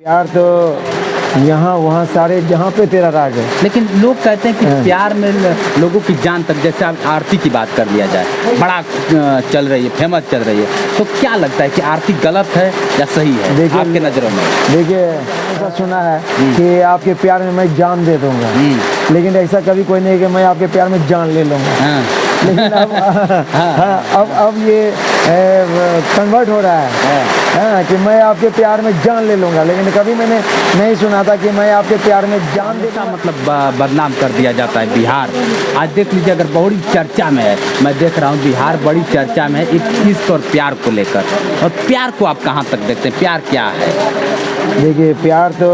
प्यार तो यहाँ वहाँ सारे जहाँ पे तेरा राज है। लेकिन लोग कहते हैं कि प्यार में लोगों की जान तक, जैसे आप आरती की बात कर लिया जाए, बड़ा चल रही है, फेमस चल रही है, तो क्या लगता है कि आरती गलत है या सही है देखिए, आपके नज़रों में? देखिए ऐसा सुना है कि आपके प्यार में मैं जान दे दूंगा, लेकिन ऐसा कभी कोई नहीं कि मैं आपके प्यार में जान ले लूँगा। लेकिन अब ये कन्वर्ट हो रहा है कि मैं आपके प्यार में जान ले लूँगा, लेकिन कभी मैंने नहीं सुना था कि मैं आपके प्यार में जान देता। मतलब बदनाम कर दिया जाता है बिहार। आज देख लीजिए, अगर बड़ी चर्चा में है, मैं देख रहा हूँ बिहार बड़ी चर्चा में है इश्क और प्यार को लेकर। और प्यार को आप कहाँ तक देखते हैं, प्यार क्या है? देखिए प्यार तो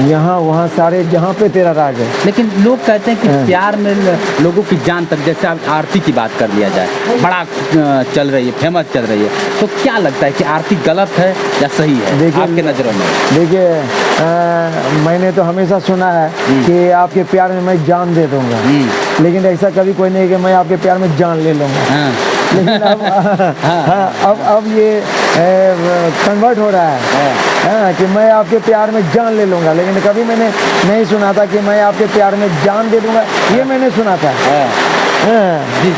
यहाँ वहाँ सारे जहाँ पे तेरा राज है। लेकिन लोग कहते हैं कि प्यार में लोगों की जान तक, जैसे आप आरती की बात कर लिया जाए, बड़ा चल रही है, फेमस चल रही है, तो क्या लगता है कि आरती गलत है या सही है आपके नज़रों में? देखिए मैंने तो हमेशा सुना है कि आपके प्यार में मैं जान दे दूंगा, लेकिन ऐसा कभी कोई नहीं कि मैं आपके प्यार में जान ले लूँगा। लेकिन अब ये कन्वर्ट हो रहा है कि मैं आपके प्यार में जान ले लूँगा, लेकिन कभी मैंने नहीं सुना था कि मैं आपके प्यार में जान दे दूँगा, ये मैंने सुना था।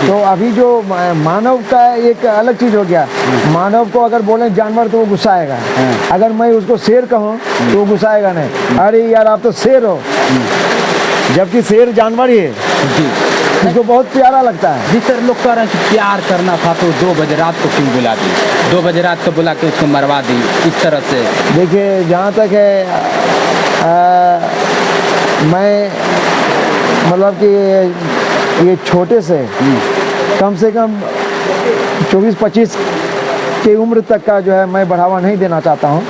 तो अभी जो मानव का एक अलग चीज़ हो गया। मानव को अगर बोले जानवर तो वो गुस्साएगा, अगर मैं उसको शेर कहूँ तो वो गुस्साएगा नहीं। अरे यार आप तो शेर हो, जबकि शेर जानवर ही है, उसको बहुत प्यारा लगता है। जी सर, लोग कह रहे हैं कि प्यार करना था तो 2 बजे रात को क्यों बुला दी, 2 बजे रात को बुला के उसको मरवा दी, इस तरह से। देखिए जहाँ तक है मैं मतलब कि ये छोटे से कम 24-25 की उम्र तक का जो है मैं बढ़ावा नहीं देना चाहता हूँ,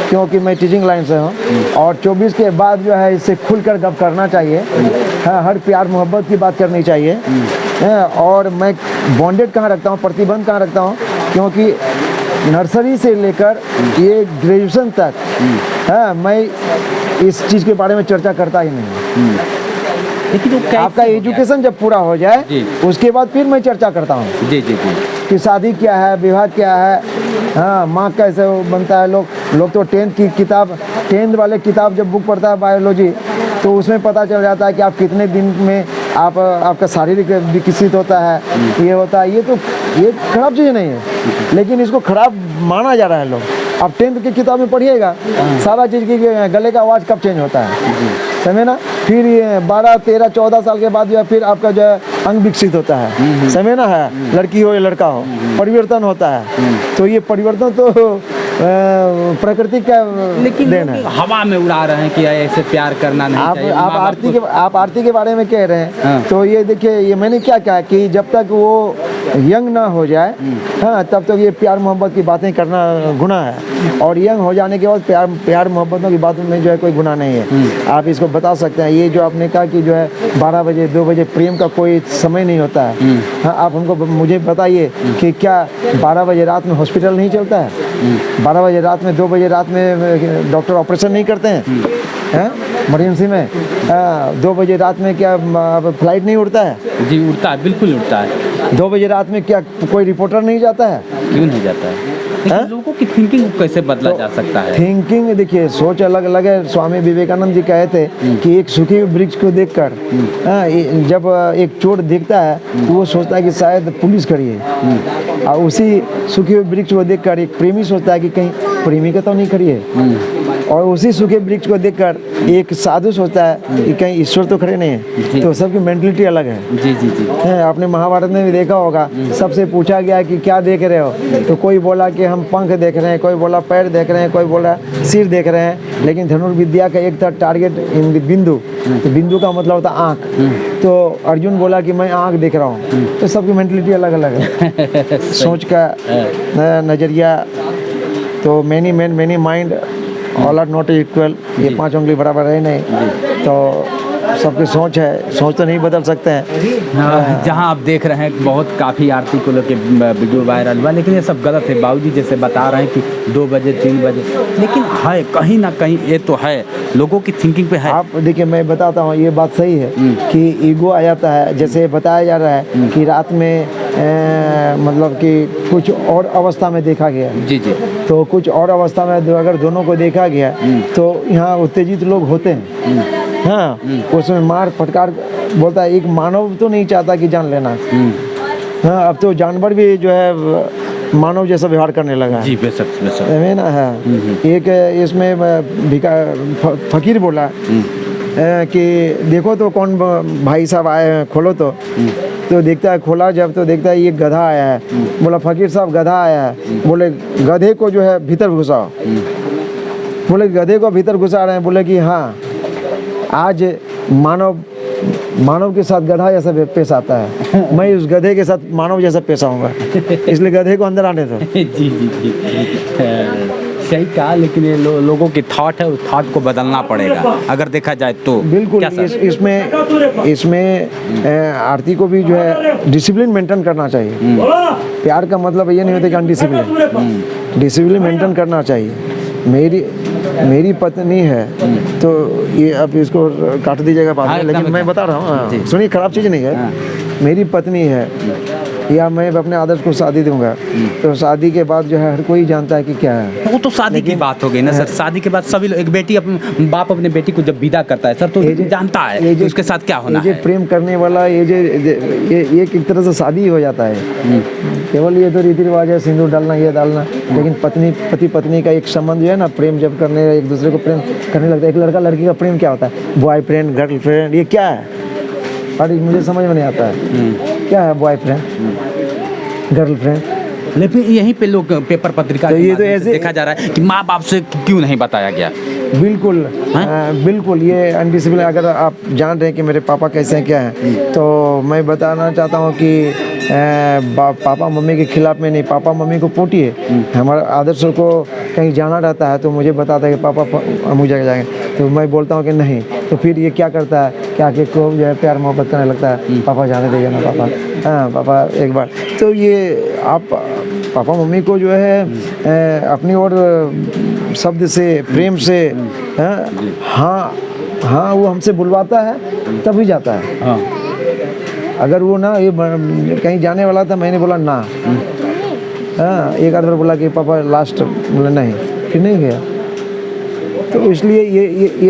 क्योंकि मैं टीचिंग लाइन से हूँ। और 24 के बाद जो है इससे खुलकर गप करना चाहिए। हाँ, हर प्यार मोहब्बत की बात करनी चाहिए। और मैं बॉन्डेड कहाँ रखता हूँ, प्रतिबंध कहाँ रखता हूँ, क्योंकि नर्सरी से लेकर ये ग्रेजुएशन तक मैं इस चीज़ के बारे में चर्चा करता ही नहीं। लेकिन आपका एजुकेशन जब पूरा हो जाए उसके बाद फिर मैं चर्चा करता हूँ कि शादी क्या है, विवाह क्या है, हाँ माँ कैसे बनता है। लोग तो 10th की किताब, 10th वाले किताब जब बुक पढ़ता है बायोलॉजी, तो उसमें पता चल जाता है कि आप कितने दिन में आपका शारीरिक विकसित होता है, ये होता है। ये खराब चीज़ नहीं है, लेकिन इसको खराब माना जा रहा है लोग। आप 10th की किताब में पढ़िएगा सारा चीज़ की गले का आवाज़ कब चेंज होता है, समझे ना। फिर ये 12, 13, 14 साल के बाद जो है फिर आपका जो है अंग विकसित होता है, समझे ना। है लड़की हो या लड़का हो, परिवर्तन होता है। तो ये परिवर्तन तो प्रकृति का लेकिन देन है। हवा में उड़ा रहे हैं कि ऐसे प्यार करना नहीं चाहिए। आप आरती के बारे में कह रहे हैं, तो ये देखिए, ये मैंने क्या कहा कि जब तक वो यंग ना हो जाए, हाँ, तब तक ये प्यार मोहब्बत की बातें करना गुनाह है। और यंग हो जाने के बाद प्यार मोहब्बतों की बातों में जो है कोई गुनाह नहीं है। आप इसको बता सकते हैं। ये जो आपने कहा कि जो है 12 बजे 2 बजे प्रेम का कोई समय नहीं होता है। हाँ, आप हमको मुझे बताइए कि क्या 12 बजे रात में हॉस्पिटल नहीं चलता है? 12 बजे रात में 2 बजे रात में डॉक्टर ऑपरेशन नहीं करते हैं इमरजेंसी में? 2 बजे रात में क्या फ्लाइट नहीं उड़ता है? जी उड़ता है, बिल्कुल उड़ता है। 2 बजे रात में क्या कोई रिपोर्टर नहीं जाता है? क्यों नहीं जाता है? लोगों की थिंकिंग को कैसे बदला जा सकता है? थिंकिंग देखिए, सोच अलग अलग है। स्वामी विवेकानंद जी कहे थे कि एक सूखे वृक्ष को देखकर जब एक चोर देखता है तो वो सोचता है कि शायद पुलिस खड़ी है, और उसी सूखे वृक्ष को देखकर एक प्रेमी सोचता है कि कहीं प्रेमिका तो नहीं खड़ी है, और उसी सूखे वृक्ष को देखकर एक साधु सोचता है कि कहीं ईश्वर तो खड़े नहीं है। तो सबकी मेंटलिटी अलग है। जी आपने महाभारत में भी देखा होगा, सबसे पूछा गया कि क्या देख रहे हो, तो कोई बोला कि हम पंख देख रहे हैं, कोई बोला पैर देख रहे हैं, कोई बोला सिर देख रहे हैं। लेकिन धनुर्विद्या का एक था टारगेट बिंदु, तो बिंदु का मतलब होता आँख। तो अर्जुन बोला कि मैं आँख देख रहा हूँ। तो सबकी मेंटलिटी अलग अलग है, सोच का नज़रिया। तो many man many mind, all are not equal. ये 5 उंगली बराबर है नहीं, तो सबकी सोच है, सोच तो नहीं बदल सकते हैं। जहाँ आप देख रहे हैं बहुत काफ़ी आरती को लेकर वीडियो वायरल हुआ, लेकिन ये सब गलत है। बाबूजी जैसे बता रहे हैं कि 2 बजे 3 बजे, लेकिन है कहीं ना कहीं ये तो है, लोगों की थिंकिंग पे है। आप देखिए, मैं बताता हूँ, ये बात सही है कि ईगो आ जाता है। जैसे बताया जा रहा है कि रात में मतलब कि कुछ और अवस्था में देखा गया। जी जी। तो कुछ और अवस्था में अगर दोनों को देखा गया तो यहाँ उत्तेजित लोग होते हैं। हाँ, उसमें मार फटकार बोलता है, एक मानव तो नहीं चाहता कि जान लेना। हाँ, अब तो जानवर भी जो है मानव जैसा व्यवहार करने लगा है। जी बेशक बेशक। है ना? है एक इसमें फकीर बोला कि देखो तो कौन भाई साहब आए हैं, खोलो तो देखता है, खोला जब तो देखता है ये गधा आया है। बोला फकीर साहब गधा आया है। बोले गधे को जो है भीतर घुसाओ। बोले गधे को भीतर घुसा रहे हैं। बोले कि हाँ, आज मानव के साथ गधा जैसा पेश आता है, मैं उस गधे के साथ मानव जैसा पेश आऊँगा, इसलिए गधे को अंदर आने दो। जी जी जी। सही कहा, लेकिन ये लोगों की थॉट है, उस थॉट को बदलना पड़ेगा अगर देखा जाए तो। बिल्कुल। इसमें आरती को भी जो है डिसिप्लिन मेंटेन करना चाहिए। प्यार का मतलब ये नहीं होता कि अनडिसिप्लिन, डिसिप्लिन मेंटेन करना चाहिए। मेरी पत्नी है तो ये अब इसको काट दीजिएगा बाद में, लेकिन मैं बता रहा हूँ, सुनिए, खराब चीज़ नहीं है। मेरी पत्नी है या मैं अपने आदर्श को शादी दूंगा तो शादी के बाद जो है हर कोई जानता है कि क्या है। वो तो शादी की बात हो गई ना सर। शादी के बाद सभी लोग, एक बेटी बाप अपने बेटी को जब विदा करता है सर तो जानता है कि उसके साथ क्या होना है। प्रेम करने वाला ये एक तरह से शादी हो जाता है। केवल ये तो रीति रिवाज है, सिंदूर डालना, ये डालना, लेकिन पति पत्नी का एक संबंध जो है ना, प्रेम जब करने, एक दूसरे को प्रेम करने लगता है। एक लड़का लड़की का प्रेम क्या होता है? बॉयफ्रेंड, गर्लफ्रेंड, ये क्या है? अरे मुझे समझ में नहीं आता है क्या है बॉयफ्रेंड, गर्लफ्रेंड। लेकिन यहीं पे लोग पेपर पत्रिका तो ये तो ऐसे देखा जा रहा है कि माँ बाप से क्यों नहीं बताया गया। बिल्कुल बिल्कुल, ये अनडिसिप्लिन। अगर आप जान रहे हैं कि मेरे पापा कैसे हैं, क्या हैं, तो मैं बताना चाहता हूँ कि पापा मम्मी के खिलाफ में नहीं, पापा मम्मी को पोटिए। हमारा आदर्श को कहीं जाना रहता है तो मुझे बताता है कि पापा हम जगह जाएंगे, तो मैं बोलता हूँ कि नहीं। तो फिर ये क्या करता है कि आके को जो है प्यार मोहब्बत करने लगता है, पापा जाने देगा ना पापा, हाँ पापा एक बार। तो ये आप पापा मम्मी को जो है अपनी ओर शब्द से, प्रेम से, हाँ वो हमसे बुलवाता है तभी जाता है। हाँ। अगर वो ना ये कहीं जाने वाला था, मैंने बोला ना, हाँ एक आध बार बोला कि पापा लास्ट, बोला नहीं, फिर नहीं गया। तो इसलिए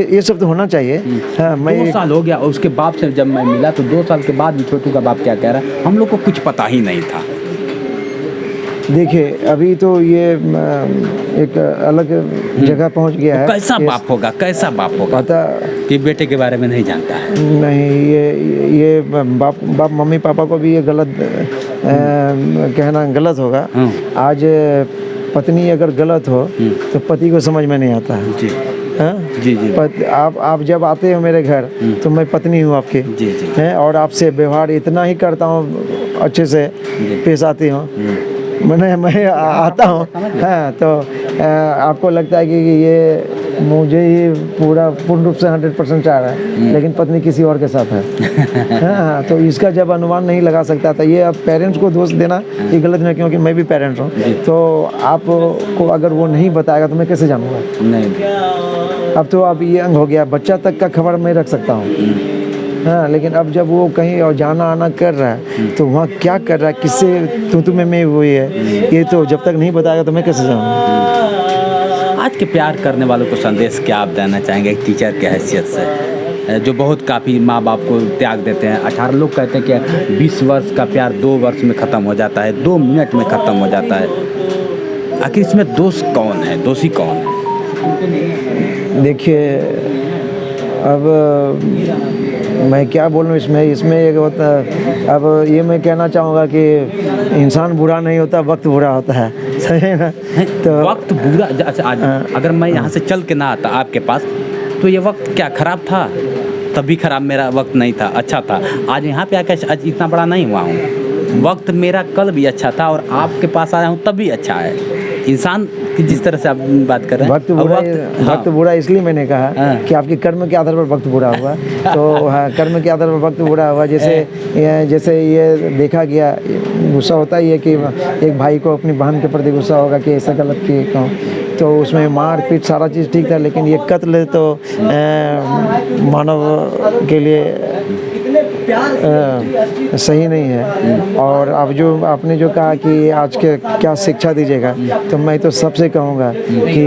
ये सब तो होना चाहिए। हाँ, मैं 2 साल हो गया उसके बाप से जब मैं मिला तो 2 साल के बाद भी छोटू का बाप क्या कह रहा है, हम लोग को कुछ पता ही नहीं था। देखिए अभी तो ये एक अलग जगह पहुंच गया है। कैसा बाप होगा, कैसा बाप होगा पता कि बेटे के बारे में नहीं जानता है। नहीं, ये बाप मम्मी पापा को भी ये गलत कहना गलत होगा। आज पत्नी अगर गलत हो तो पति को समझ में नहीं आता है। जी जी जी। आप जब आते हो मेरे घर तो मैं पत्नी हूँ आपकी, जी जी, हैं, और आपसे व्यवहार इतना ही करता हूँ, अच्छे से पेश आती हूँ। मैं आता हूँ, हाँ, तो आपको लगता है कि ये मुझे ही पूर्ण रूप से 100% चाह रहा है, लेकिन पत्नी किसी और के साथ है। हाँ, तो इसका जब अनुमान नहीं लगा सकता था, ये अब पेरेंट्स को दोष देना ये गलत नहीं, क्योंकि मैं भी पेरेंट्स हूँ। तो आपको अगर वो नहीं बताएगा तो मैं कैसे जानूँगा? नहीं, अब तो अब ये अंग हो गया, बच्चा तक का खबर मैं रख सकता हूँ। हाँ, लेकिन अब जब वो कहीं और जाना आना कर रहा है तो वहाँ क्या कर रहा है, किससे तुम्हें में हुई है, ये तो जब तक नहीं बताएगा तो मैं कैसे जानूँ? आज के प्यार करने वालों को संदेश क्या आप देना चाहेंगे एक टीचर के हैसियत से, जो बहुत काफ़ी माँ बाप को त्याग देते हैं? 18 लोग कहते हैं कि 20 वर्ष का प्यार 2 वर्ष में ख़त्म हो जाता है, 2 मिनट में ख़त्म हो जाता है। आखिर इसमें दोष कौन है, दोषी कौन है? देखिए अब मैं क्या बोलूँ इसमें एक होता है। अब ये मैं कहना चाहूँगा कि इंसान बुरा नहीं होता, वक्त बुरा होता है, सही है ना? तो वक्त बुरा, अच्छा आज अगर मैं यहाँ से चल के ना आता आपके पास तो ये वक्त क्या ख़राब था? तभी ख़राब मेरा वक्त नहीं था, अच्छा था। आज यहाँ पे आकर आज इतना बड़ा नहीं हुआ हूँ। वक्त मेरा कल भी अच्छा था और आपके पास आया हूँ तभी अच्छा है। इंसान की जिस तरह से आप बात कर रहे हैं, वक्त बुरा इसलिए मैंने कहा कि आपके कर्म के आधार पर वक्त बुरा हुआ। तो हाँ, कर्म के आधार पर वक्त बुरा हुआ। जैसे ये देखा गया, गुस्सा होता ही है कि एक भाई को अपनी बहन के प्रति गुस्सा होगा कि ऐसा गलत किए क्यों, तो उसमें मार पीट सारा चीज़ ठीक था, लेकिन ये कत्ल तो मानव के लिए सही नहीं है। और अब जो आपने जो कहा कि आज के क्या शिक्षा दीजिएगा, तो मैं तो सबसे कहूँगा कि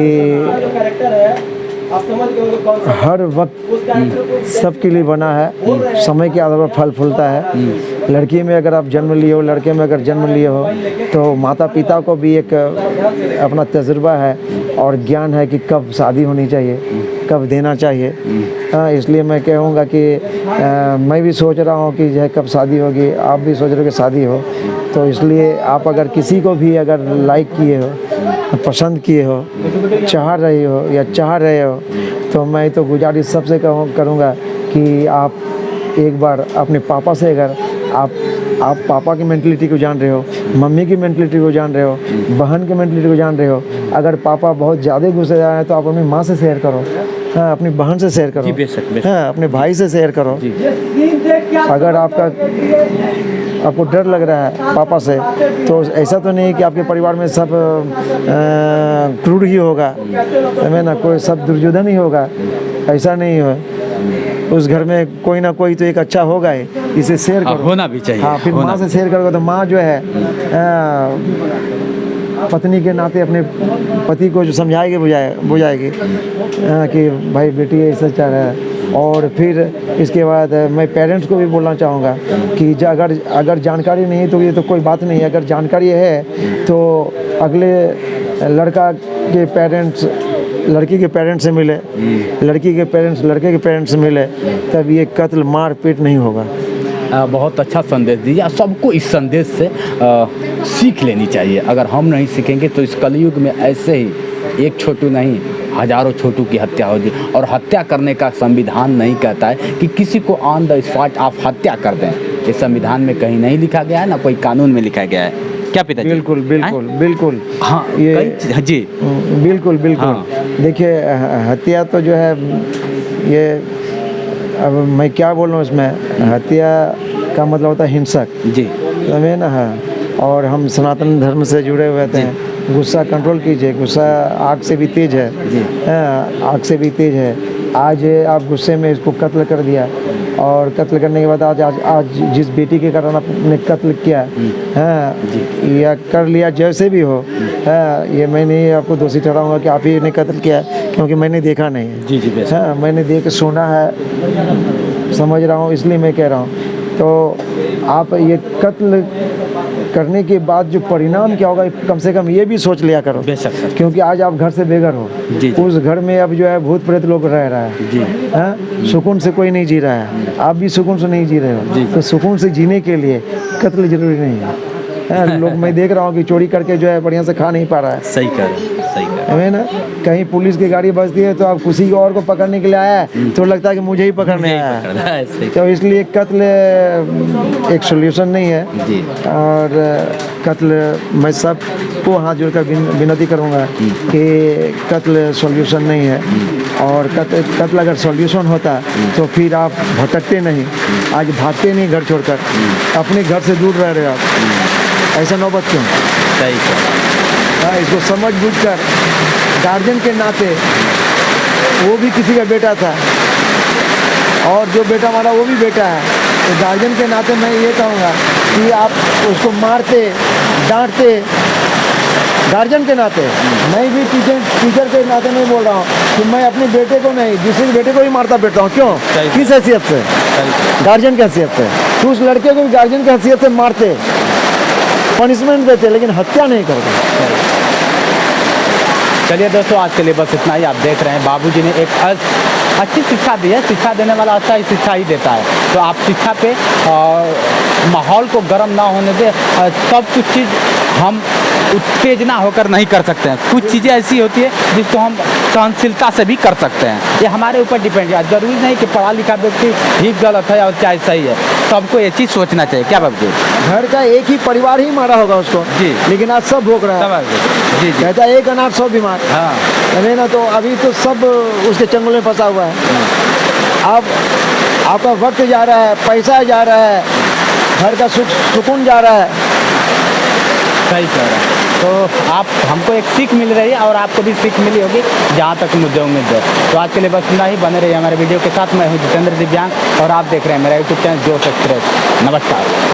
हर वक्त सबके लिए बना है, समय के आधार पर फल फूलता है। लड़की में अगर आप जन्म लिए हो, लड़के में अगर जन्म लिए हो, तो माता पिता को भी एक अपना तजुर्बा है और ज्ञान है कि कब शादी होनी चाहिए, कब देना चाहिए। इसलिए मैं कहूँगा कि मैं भी सोच रहा हूँ कि जो है कब शादी होगी, आप भी सोच रहे हो कि शादी हो। तो इसलिए आप अगर किसी को भी अगर लाइक किए हो, पसंद किए हो, चाह रहे हो या चाह रहे हो, तो मैं तो गुजारिश सबसे करूँगा कि आप एक बार अपने पापा से, अगर आप पापा की मेंटलिटी को जान रहे हो, मम्मी की मेंटलिटी को जान रहे हो, बहन की मेंटलिटी को जान रहे हो, अगर पापा बहुत ज़्यादा गुस्से जा रहे हैं तो आप अपनी माँ से शेयर करो, हाँ, अपनी बहन से शेयर करो, बेशक। हाँ, अपने भाई से शेयर करो। अगर आपको डर लग रहा है पापा से, तो ऐसा तो नहीं कि आपके परिवार में सब क्रूर ही होगा, है ना, कोई सब दुर्योधन ही होगा, ऐसा नहीं हो। उस घर में कोई ना कोई तो एक अच्छा होगा ही, इसे शेयर करो, होना भी चाहिए। हाँ, फिर माँ से शेयर करोगे तो माँ जो है पत्नी के नाते अपने पति को जो समझाएगी बुझाएगी कि भाई बेटी ऐसा चाह रहा है। और फिर इसके बाद मैं पेरेंट्स को भी बोलना चाहूँगा कि अगर जानकारी नहीं है तो ये तो कोई बात नहीं है, अगर जानकारी है तो अगले लड़का के पेरेंट्स लड़की के पेरेंट्स से मिले, लड़की के पेरेंट्स लड़के के पेरेंट्स से मिले, तब ये कत्ल मार पीट नहीं होगा। बहुत अच्छा संदेश दीजिए। सबको इस संदेश से सीख लेनी चाहिए। अगर हम नहीं सीखेंगे तो इस कलयुग में ऐसे ही एक छोटू नहीं, हजारों छोटू की हत्या होगी। और हत्या करने का संविधान नहीं कहता है कि किसी को ऑन द स्पॉट आप हत्या कर दें। ये संविधान में कहीं नहीं लिखा गया है, ना कोई कानून में लिखा गया है। क्या पिताजी? बिल्कुल बिल्कुल हाँ, ये जी बिल्कुल हाँ। देखिए, हत्या तो जो है, ये अब मैं क्या बोल रहा हूँ इसमें, हत्या का मतलब होता है हिंसक जी, समझे ना। हाँ, और हम सनातन धर्म से जुड़े हुए थे। गुस्सा कंट्रोल कीजिए, गुस्सा आग से भी तेज है जी। हाँ, आग से भी तेज है। आज आप गुस्से में इसको कत्ल कर दिया, और कत्ल करने के बाद आज जिस बेटी के कारण आपने कत्ल किया हाँ, या कर लिया, जैसे भी हो हाँ, ये मैं नहीं आपको दोषी ठहराऊंगा कि आप ही ने कत्ल किया, क्योंकि मैंने देखा नहीं है। जी जी, हाँ, मैंने देख सुना है, समझ रहा हूँ, इसलिए मैं कह रहा हूँ। तो आप ये कत्ल करने के बाद जो परिणाम क्या होगा, कम से कम ये भी सोच लिया करो। बेशक सर। क्योंकि आज आप घर से बेघर हो, जी। उस घर में अब जो है भूत प्रेत लोग रह रहा है जी हाँ, सुकून से कोई नहीं जी रहा है, आप भी सुकून से नहीं जी रहे हो। जी। तो सुकून से जीने के लिए कत्ल जरूरी नहीं है। लोग मैं देख रहा हूँ कि चोरी करके जो है बढ़िया से खा नहीं पा रहा है। सही कह रहे हैं, सही कह रहे हैं। है ना, कहीं पुलिस की गाड़ी बजती है तो आप किसी और को पकड़ने के लिए आया है तो लगता है कि मुझे ही पकड़ने आया है। सही। तो इसलिए कत्ल एक सोल्यूशन नहीं है। जी। और कत्ल मैं सबको हाथ जोड़कर विनती करूँगा कि कत्ल सॉल्यूशन नहीं है। और कत्ल अगर सॉल्यूशन होता तो फिर आप भटकते नहीं, आज भागते नहीं घर छोड़कर, अपने घर से दूर रह रहे हो आप। ऐसा नौबत क्यों? सही हाँ, इसको समझ बूझ कर गार्जियन के नाते, वो भी किसी का बेटा था और जो बेटा हमारा वो भी बेटा है, तो गार्जियन के नाते मैं ये कहूँगा कि आप उसको मारते डांटते, गार्जियन के नाते, मैं भी टीचर के नाते नहीं बोल रहा हूँ कि मैं अपने बेटे को नहीं, दूसरे बेटे को ही मारता बैठता हूँ। क्यों? किस हैसियत से? गार्जियन की हैसियत से। तो उस लड़के को भी गार्जियन की हैसियत से मारते, पनिशमेंट देते, लेकिन हत्या नहीं करते। चलिए दोस्तों, आज के लिए बस इतना ही। आप देख रहे हैं बाबूजी ने एक अच्छी शिक्षा दी है। शिक्षा देने वाला अच्छा ही शिक्षा ही देता है। तो आप शिक्षा पे माहौल को गर्म ना होने दे। सब कुछ चीज़ हम उत्तेजना होकर नहीं कर सकते हैं। कुछ चीज़ें ऐसी होती है जिसको हम सहनशीलता से भी कर सकते हैं। ये हमारे ऊपर डिपेंड है। जरूरी नहीं कि पढ़ा लिखा व्यक्ति ही गलत है और चाहे सही है। सबको ये चीज़ सोचना चाहिए। क्या बाबू? घर का एक ही परिवार ही मारा होगा उसको जी, लेकिन आज सब भोग रहा है। जी जी, कहता है एक अनाथ 100 बीमार। हाँ, है ना। तो अभी तो सब उसके चंगुल में फंसा हुआ है। अब आपका वक्त जा रहा है, पैसा जा रहा है, घर का सुकून जा रहा है। सही कह रहा है। तो आप हमको एक सीख मिल रही है और आपको भी सीख मिली होगी, जहाँ तक मुझे उम्मीद है। तो आज के लिए बस इतना ही, बने रहिए हमारे वीडियो के साथ। मैं हूँ जितेंद्र दिव्यांग और आप देख रहे हैं मेरा यूट्यूब चैनल जोश एक्सप्रेस। नमस्कार।